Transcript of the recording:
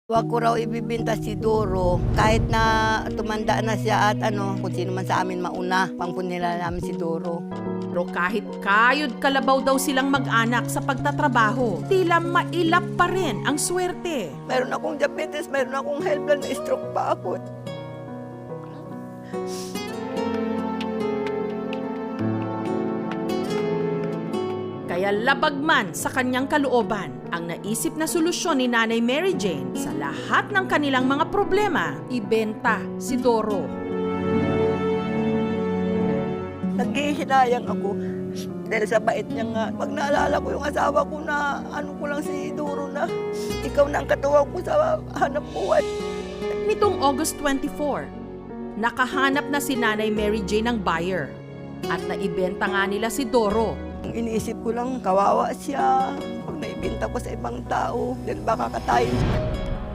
Huwag ko raw ibibinta si Doro kahit na tumanda na siya at kung sino man sa amin mauna, pangpunila namin si Doro. Pero kahit kayod kalabaw daw silang mag-anak sa pagtatrabaho, tila mailap pa rin ang swerte. Meron akong diabetes, meron akong high blood, na stroke pa ako. Kaya labag man sa kanyang kalooban, ang naisip na solusyon ni Nanay Mary Jane sa lahat ng kanilang mga problema, ibenta si Doro. Naghihinayang ako dahil sa bait niya nga. Pag naalala ko yung asawa ko na ko lang si Doro na ikaw na ang katuwang ko sa hanap buhay. Nitong August 24, nakahanap na si Nanay Mary Jane ng buyer at naibenta nga nila si Doro. Ang iniisip ko lang, kawawa siya. Pag naibenta ko sa ibang tao, dahil baka katayin siya.